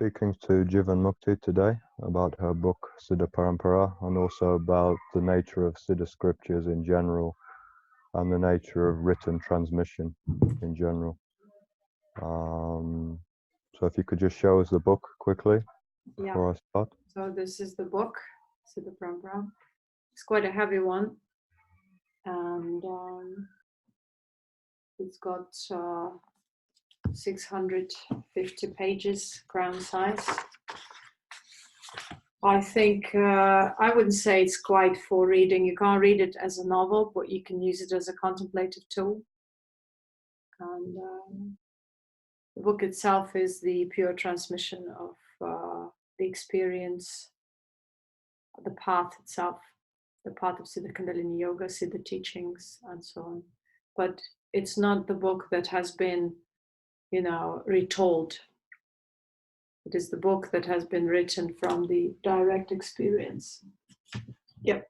speaking to Jivanmukti today about her book Siddha Param-PARA, and also about the nature of Siddha scriptures in general and the nature of written transmission in general. So if you could just show us the book quickly before I start. So this is the book, Siddha Param-PARA. It's quite a heavy one, and it's got 650 pages, crown size. I think I wouldn't say it's quite for reading. You can't read it as a novel, but you can use it as a contemplative tool. And the book itself is the pure transmission of the experience, the path itself, the path of Siddha Kundalini Yoga, Siddha teachings, and so on. But it's not the book that has been, retold. It is the book that has been written from the direct experience. Yep.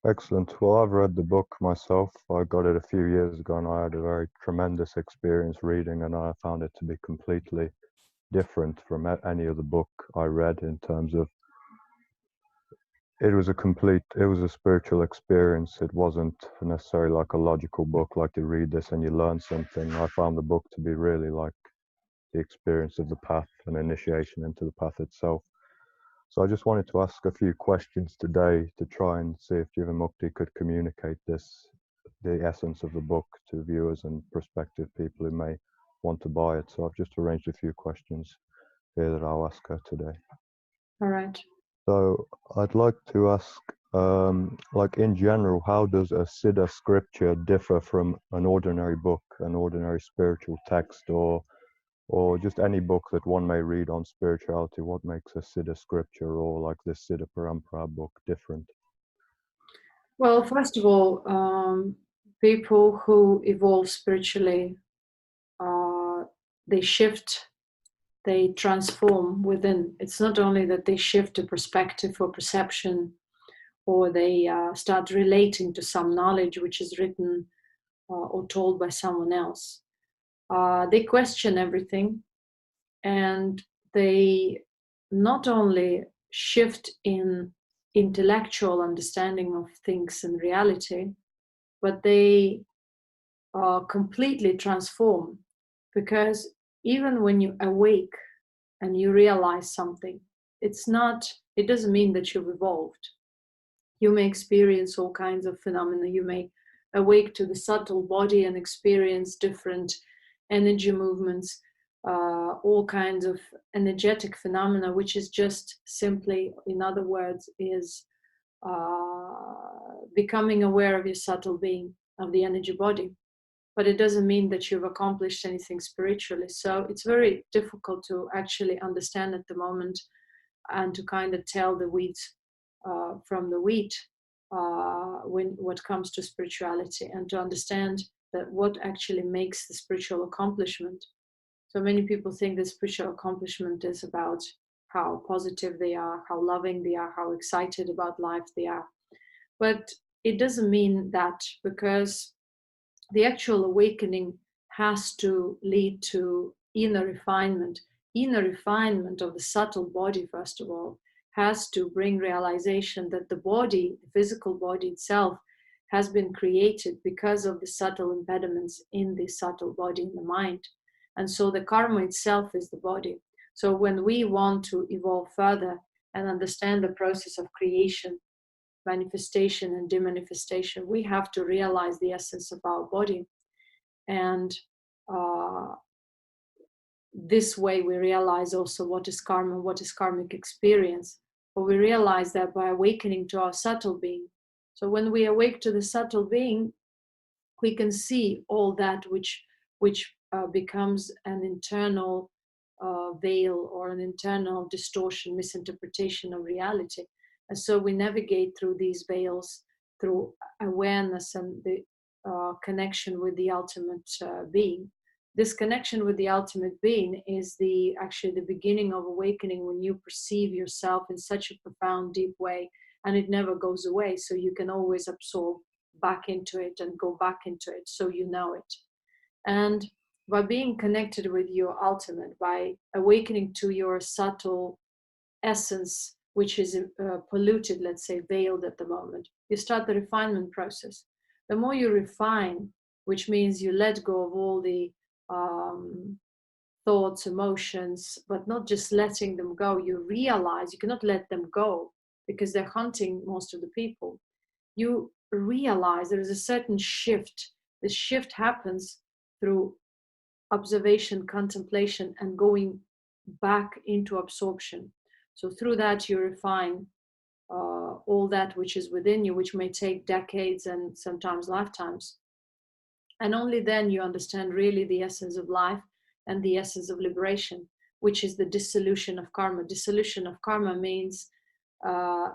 Excellent. Well, I've read the book myself. I got it a few years ago and I had a very tremendous experience reading, and I found it to be completely different from any other book I read in terms of it was a spiritual experience. It wasn't necessarily like a logical book, like you read this and you learn something. I found the book to be really like the experience of the path and initiation into the path itself. So I just wanted to ask a few questions today to try and see if Jivanmukti could communicate the essence of the book to viewers and prospective people who may want to buy it. So I've just arranged a few questions here that I'll ask her today. All right. So I'd like to ask, like in general, how does a Siddha scripture differ from an ordinary book, an ordinary spiritual text, or just any book that one may read on spirituality? What makes a Siddha scripture or like this Siddha Param-PARA book different? Well, first of all, people who evolve spiritually, they shift, they transform within. It's not only that they shift a perspective or perception, or they start relating to some knowledge which is written or told by someone else. They question everything, and they not only shift in intellectual understanding of things and reality, but they completely transform, because even when you awake and you realize something, it doesn't mean that you've evolved. You may experience all kinds of phenomena. You may awake to the subtle body and experience different energy movements, all kinds of energetic phenomena, which is just simply, in other words, is becoming aware of your subtle being, of the energy body. But it doesn't mean that you've accomplished anything spiritually. So it's very difficult to actually understand at the moment and to kind of tell the weeds from the wheat what comes to spirituality, and to understand that what actually makes the spiritual accomplishment. So many people think that spiritual accomplishment is about how positive they are, how loving they are, how excited about life they are. But it doesn't mean that, because the actual awakening has to lead to inner refinement. Inner refinement of the subtle body, first of all, has to bring realization that the body, the physical body itself, has been created because of the subtle impediments in the subtle body, in the mind. And so the karma itself is the body. So when we want to evolve further and understand the process of creation, manifestation and demanifestation, we have to realize the essence of our body. And this way we realize also what is karma, what is karmic experience. But we realize that by awakening to our subtle being. So when we awake to the subtle being, we can see all that which becomes an internal veil or an internal distortion, misinterpretation of reality. And so we navigate through these veils through awareness and the connection with the ultimate being. This connection with the ultimate being is actually the beginning of awakening, when you perceive yourself in such a profound, deep way, and it never goes away. So you can always absorb back into it and go back into it, so you know it. And by being connected with your ultimate, by awakening to your subtle essence, which is polluted, let's say, veiled at the moment, you start the refinement process. The more you refine, which means you let go of all the thoughts, emotions, but not just letting them go. You realize you cannot let them go because they're hunting most of the people. You realize there is a certain shift. This shift happens through observation, contemplation, and going back into absorption. So through that, you refine all that which is within you, which may take decades and sometimes lifetimes. And only then you understand really the essence of life and the essence of liberation, which is the dissolution of karma. Dissolution of karma means the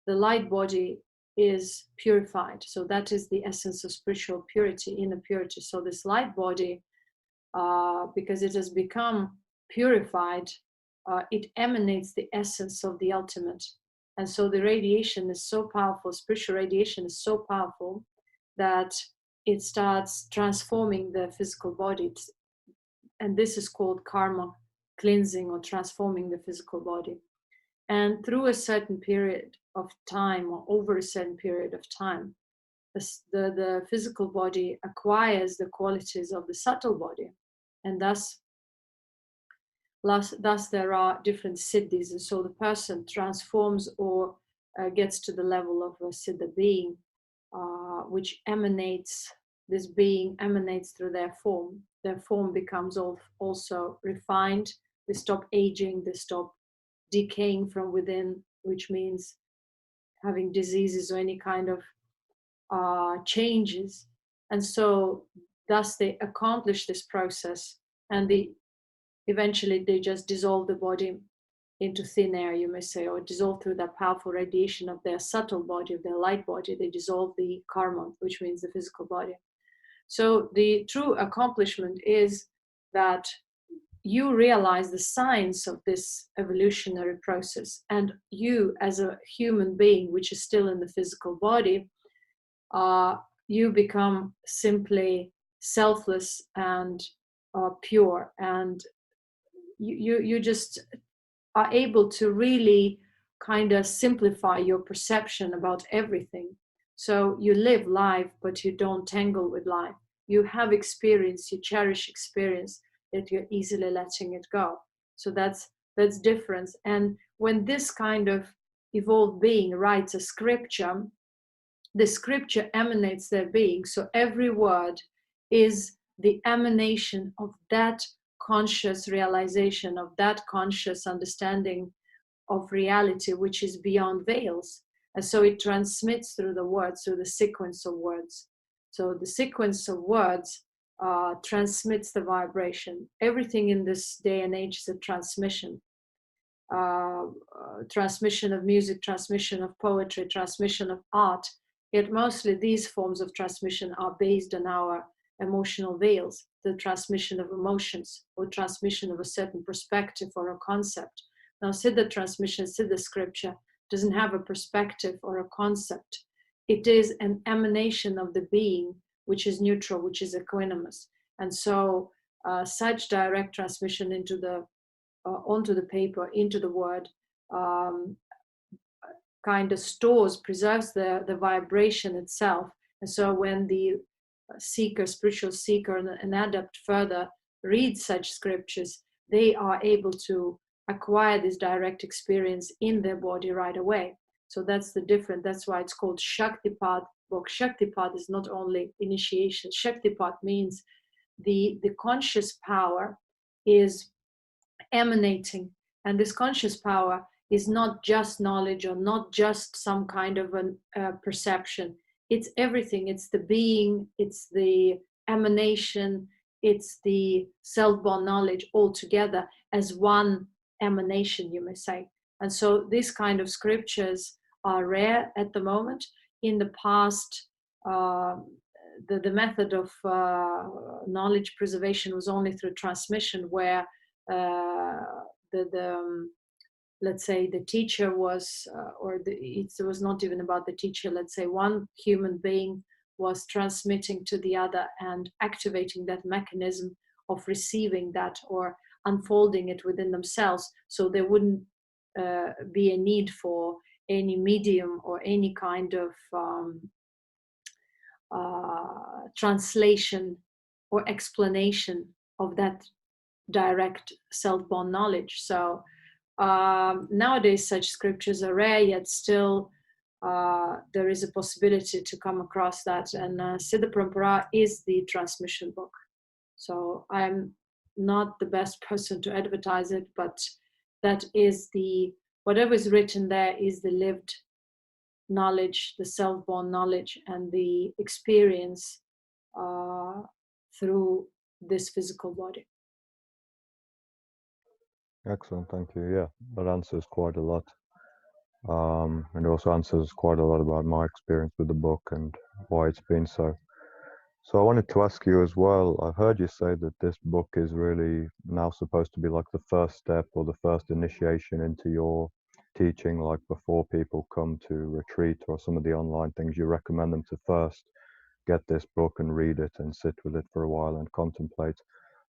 light body is purified. So that is the essence of spiritual purity, inner purity. So this light body, because it has become purified, it emanates the essence of the ultimate. And so the radiation is so powerful, spiritual radiation is so powerful that it starts transforming the physical body. And this is called karma cleansing or transforming the physical body. And through a certain period of time, or over a certain period of time, the physical body acquires the qualities of the subtle body. And thus there are different siddhis. And so the person transforms or gets to the level of a siddha being, which emanates, this being emanates through their form. Their form becomes also refined. They stop aging, they stop decaying from within, which means having diseases or any kind of changes. And so thus they accomplish this process, and eventually they just dissolve the body into thin air, you may say, or dissolve through that powerful radiation of their subtle body, of their light body. They dissolve the karma, which means the physical body. So the true accomplishment is that you realize the science of this evolutionary process, and you as a human being, which is still in the physical body, you become simply selfless and pure, and you just are able to really kind of simplify your perception about everything. So you live life, but you don't tangle with life. You have experience, you cherish experience, that you're easily letting it go. So that's difference. And when this kind of evolved being writes a scripture, the scripture emanates their being. So every word is the emanation of that conscious realization, of that conscious understanding of reality, which is beyond veils. And so it transmits through the words, through the sequence of words. So the sequence of words transmits the vibration. Everything in this day and age is a transmission. Transmission of music, transmission of poetry, transmission of art. Yet mostly these forms of transmission are based on our emotional veils, the transmission of emotions or transmission of a certain perspective or a concept. Now, Siddha transmission, Siddha scripture doesn't have a perspective or a concept. It is an emanation of the being, which is neutral, which is equanimous. And so such direct transmission into onto the paper, into the word, kind of stores, preserves the vibration itself. And so when the seeker, spiritual seeker, and adept further read such scriptures, they are able to acquire this direct experience in their body right away. So that's the difference. That's why it's called Shaktipat. Well, Shaktipat is not only initiation. Shaktipat means the conscious power is emanating, and this conscious power is not just knowledge or not just some kind of a perception. It's everything. It's the being, it's the emanation, it's the self-born knowledge all together as one emanation, you may say. And so these kind of scriptures are rare at the moment. In the past, the method of knowledge preservation was only through transmission, where let's say the teacher was, it was not even about the teacher, let's say one human being was transmitting to the other and activating that mechanism of receiving that or unfolding it within themselves, so there wouldn't be a need for any medium or any kind of translation or explanation of that direct self-born knowledge. So nowadays such scriptures are rare, yet still there is a possibility to come across that, and Siddha Param-PARA is the transmission book. So I'm not the best person to advertise it, but that is whatever is written there is the lived knowledge, the self-born knowledge, and the experience through this physical body. Excellent, thank you. Yeah, that answers quite a lot. And also answers quite a lot about my experience with the book and why it's been so. So I wanted to ask you as well, I heard you say that this book is really now supposed to be like the first step or the first initiation into your teaching, like before people come to retreat or some of the online things, you recommend them to first get this book and read it and sit with it for a while and contemplate.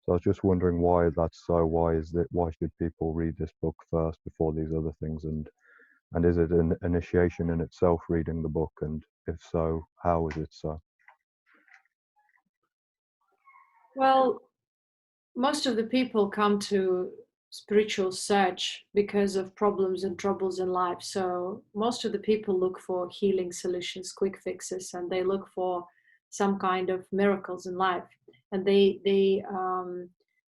So I was just wondering why that's so. Why should people read this book first before these other things? And is it an initiation in itself, reading the book? And if so, how is it so? Well, most of the people come to spiritual search because of problems and troubles in life. So most of the people look for healing solutions, quick fixes, and they look for some kind of miracles in life. And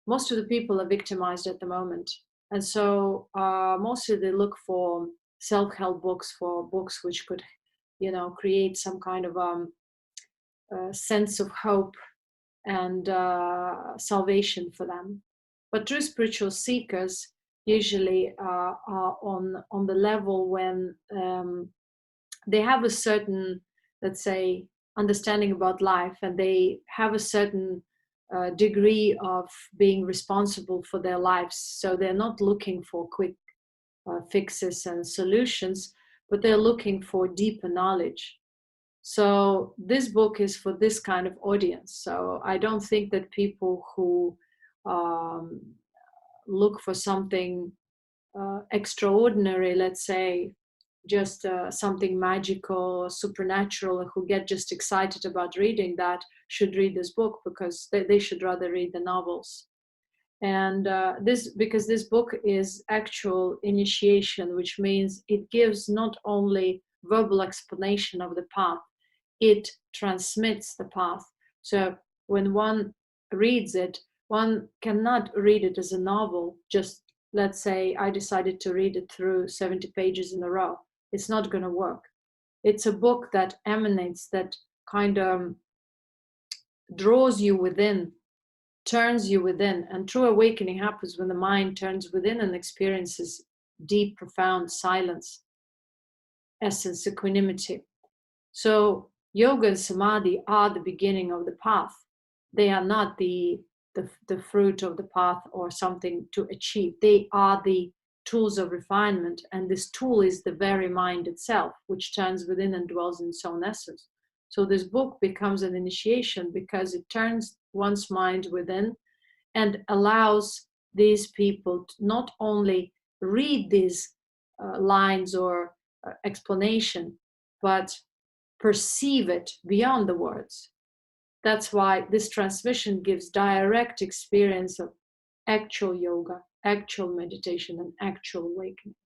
most of the people are victimized at the moment. And so mostly they look for self-help books, for books which could, create some kind of sense of hope and salvation for them. But true spiritual seekers usually are on the level when they have a certain, let's say, understanding about life, and they have a certain degree of being responsible for their lives. So they're not looking for quick fixes and solutions, but they're looking for deeper knowledge. So this book is for this kind of audience. So I don't think that people who look for something extraordinary, let's say, just something magical or supernatural, who get just excited about reading that, should read this book, because they should rather read the novels. And because this book is actual initiation, which means it gives not only verbal explanation of the path, it transmits the path. So when one reads it, one cannot read it as a novel. Just, let's say I decided to read it through 70 pages in a row. It's not going to work. It's a book that emanates, that kind of draws you within, turns you within. And true awakening happens when the mind turns within and experiences deep, profound silence, essence, equanimity. So yoga and samadhi are the beginning of the path. They are not the fruit of the path or something to achieve. They are the tools of refinement, and this tool is the very mind itself, which turns within and dwells in its own essence. So this book becomes an initiation because it turns one's mind within and allows these people to not only read these lines or explanation, but perceive it beyond the words. That's why this transmission gives direct experience of actual yoga, actual meditation, and actual awakening.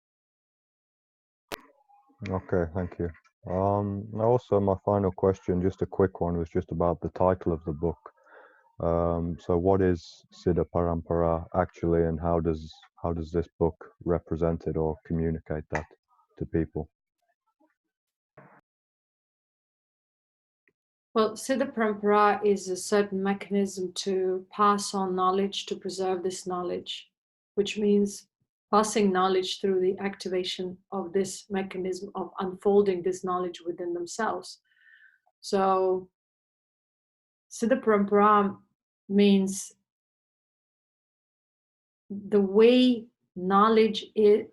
Okay, thank you. Also, my final question, just a quick one, was just about the title of the book. So what is Siddha Param-PARA actually, and how does this book represent it or communicate that to people? Well, Siddha Param-PARA is a certain mechanism to pass on knowledge, to preserve this knowledge, which means passing knowledge through the activation of this mechanism of unfolding this knowledge within themselves. So Siddha Param-PARA means the way knowledge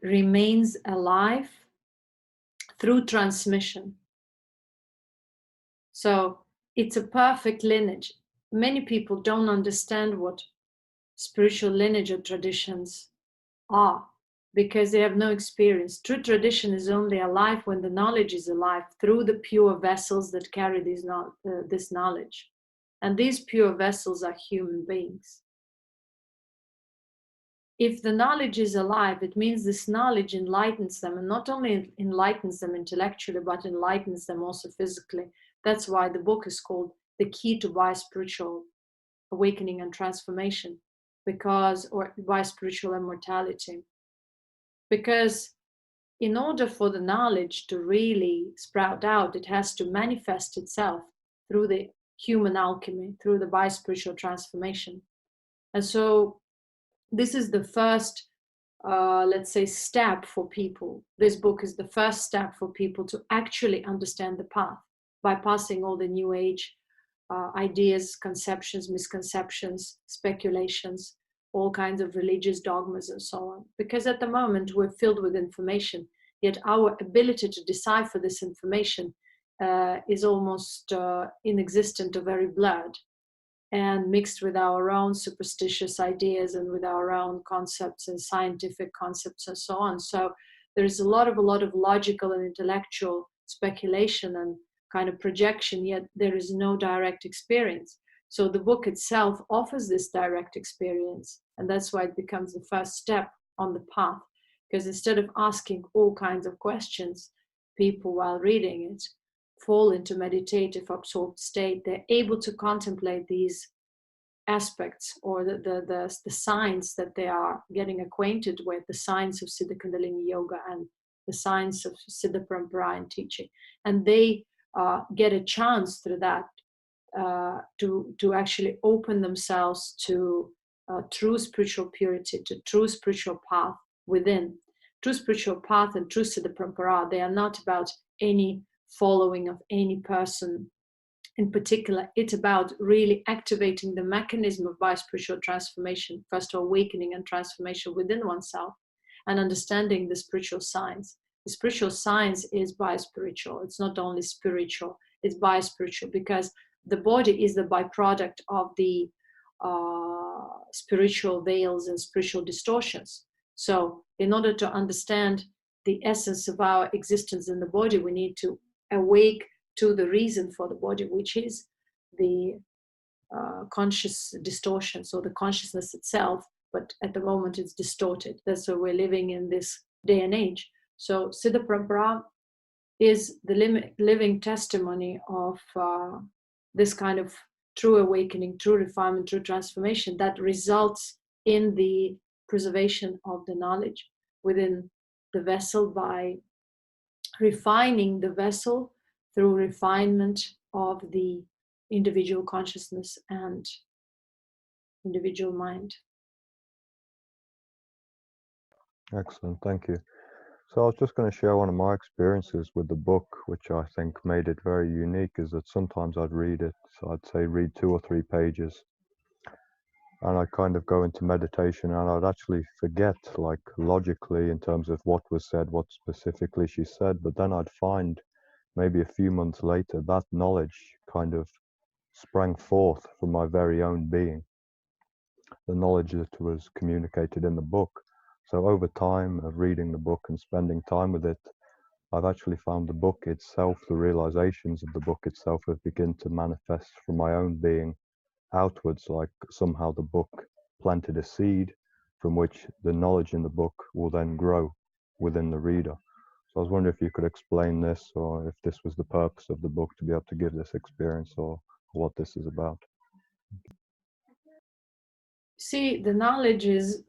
remains alive through transmission. So it's a perfect lineage. Many people don't understand what spiritual lineage or traditions are, because they have no experience. True tradition is only alive when the knowledge is alive through the pure vessels that carry this knowledge. And these pure vessels are human beings. If the knowledge is alive, it means this knowledge enlightens them, and not only enlightens them intellectually, but enlightens them also physically. That's why the book is called The Key to Bi-Spiritual Awakening and Transformation, or Bi-Spiritual Immortality. Because in order for the knowledge to really sprout out, it has to manifest itself through the human alchemy, through the bi-spiritual transformation. And so this is the first, let's say, step for people. This book is the first step for people to actually understand the path, bypassing all the New Age ideas, conceptions, misconceptions, speculations, all kinds of religious dogmas and so on. Because at the moment we're filled with information, yet our ability to decipher this information is almost inexistent or very blurred, and mixed with our own superstitious ideas and with our own concepts and scientific concepts and so on. So there's a lot of logical and intellectual speculation and kind of projection, yet there is no direct experience. So the book itself offers this direct experience, and that's why it becomes the first step on the path. Because instead of asking all kinds of questions, people, while reading it, fall into meditative absorbed state. They're able to contemplate these aspects, or the signs that they are getting acquainted with, the signs of Siddha Kundalini Yoga and the signs of Siddha Param-PARA and teaching. And they get a chance through that to actually open themselves to true spiritual purity, to true spiritual path within. True spiritual path and true Siddha Param-PARA, they are not about any following of any person in particular. It's about really activating the mechanism of bi-spiritual transformation, first awakening and transformation within oneself, and understanding the spiritual science. The spiritual science is bi-spiritual. It's not only spiritual, it's bi-spiritual, because the body is the byproduct of the spiritual veils and spiritual distortions. So in order to understand the essence of our existence in the body, we need to awake to the reason for the body, which is the conscious distortion, so the consciousness itself, but at the moment it's distorted. That's why we're living in this day and age. So Siddha Param-PARA is the living testimony of this kind of true awakening, true refinement, true transformation that results in the preservation of the knowledge within the vessel by refining the vessel through refinement of the individual consciousness and individual mind. Excellent, thank you. So I was just going to share one of my experiences with the book, which I think made it very unique, is that sometimes I'd read it, so I'd say read 2 or 3 pages, and I'd kind of go into meditation, and I'd actually forget, like logically, in terms of what was said, what specifically she said, but then I'd find maybe a few months later that knowledge kind of sprang forth from my very own being, the knowledge that was communicated in the book. So over time of reading the book and spending time with it, I've actually found the book itself, the realizations of the book itself have begun to manifest from my own being outwards, like somehow the book planted a seed from which the knowledge in the book will then grow within the reader. So I was wondering if you could explain this, or if this was the purpose of the book, to be able to give this experience, or what this is about. See, the knowledge is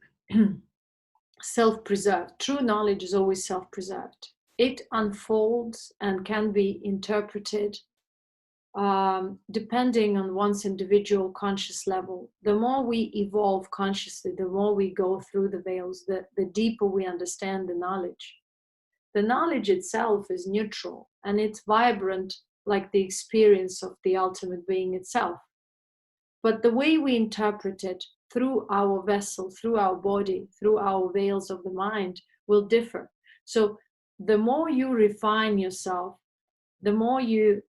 self-preserved. True knowledge is always self-preserved. It unfolds and can be interpreted depending on one's individual conscious level. The more we evolve consciously, the more we go through the veils, the deeper we understand the knowledge. The knowledge itself is neutral and it's vibrant, like the experience of the ultimate being itself. But the way we interpret it through our vessel, through our body, through our veils of the mind will differ. So the more you refine yourself, the more you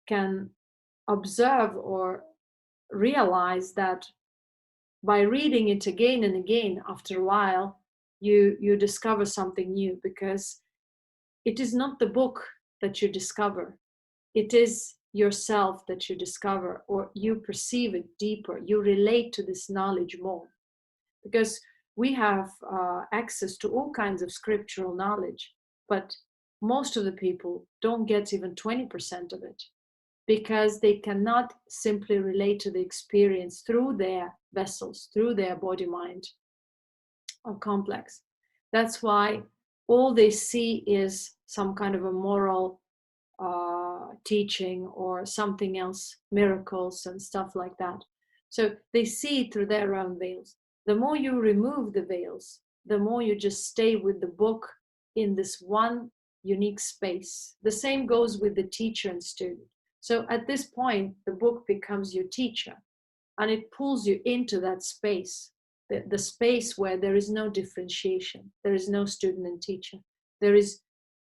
can observe or realize that by reading it again and again, after a while, you discover something new, because it is not the book that you discover, it is yourself that you discover, or you perceive it deeper, you relate to this knowledge more. Because we have access to all kinds of scriptural knowledge, but most of the people don't get even 20% of it, because they cannot simply relate to the experience through their vessels, through their body mind or complex. That's why all they see is some kind of a moral teaching or something else, miracles and stuff like that. So they see it through their own veils. The more you remove the veils, the more you just stay with the book in this one unique space. The same goes with the teacher and student. So at this point, the book becomes your teacher, and it pulls you into that space, the space where there is no differentiation, there is no student and teacher, there is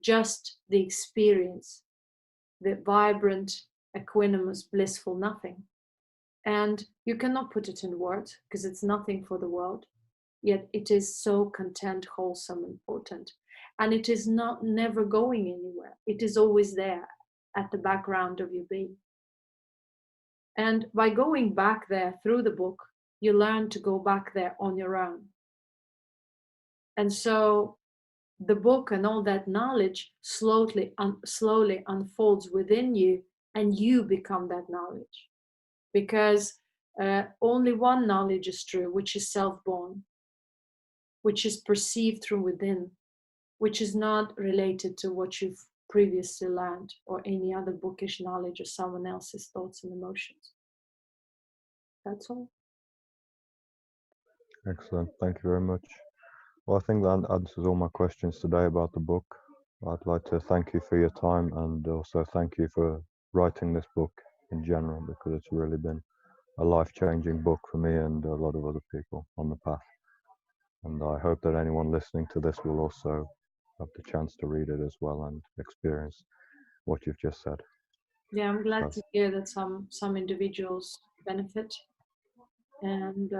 just the experience, the vibrant, equanimous, blissful nothing. And you cannot put it in words because it's nothing for the world, yet it is so content, wholesome, and potent. And it is not never going anywhere. It is always there at the background of your being. And by going back there through the book, you learn to go back there on your own. And so the book and all that knowledge slowly unfolds within you, and you become that knowledge. Because only one knowledge is true, which is self-born, which is perceived through within, which is not related to what you've previously learned or any other bookish knowledge or someone else's thoughts and emotions. That's all. Excellent. Thank you very much. Well, I think that answers all my questions today about the book. I'd like to thank you for your time, and also thank you for writing this book in general, because it's really been a life-changing book for me and a lot of other people on the path. And I hope that anyone listening to this will also have the chance to read it as well and experience what you've just said. Yeah, I'm glad to hear that some individuals benefit. And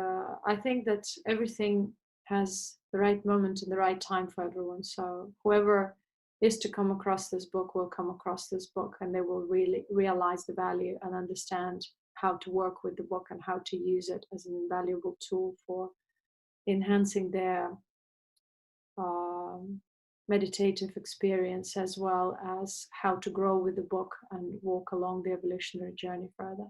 I think that everything has the right moment and the right time for everyone. So whoever is to come across this book will come across this book, and they will really realize the value and understand how to work with the book and how to use it as an invaluable tool for enhancing their meditative experience, as well as how to grow with the book and walk along the evolutionary journey further.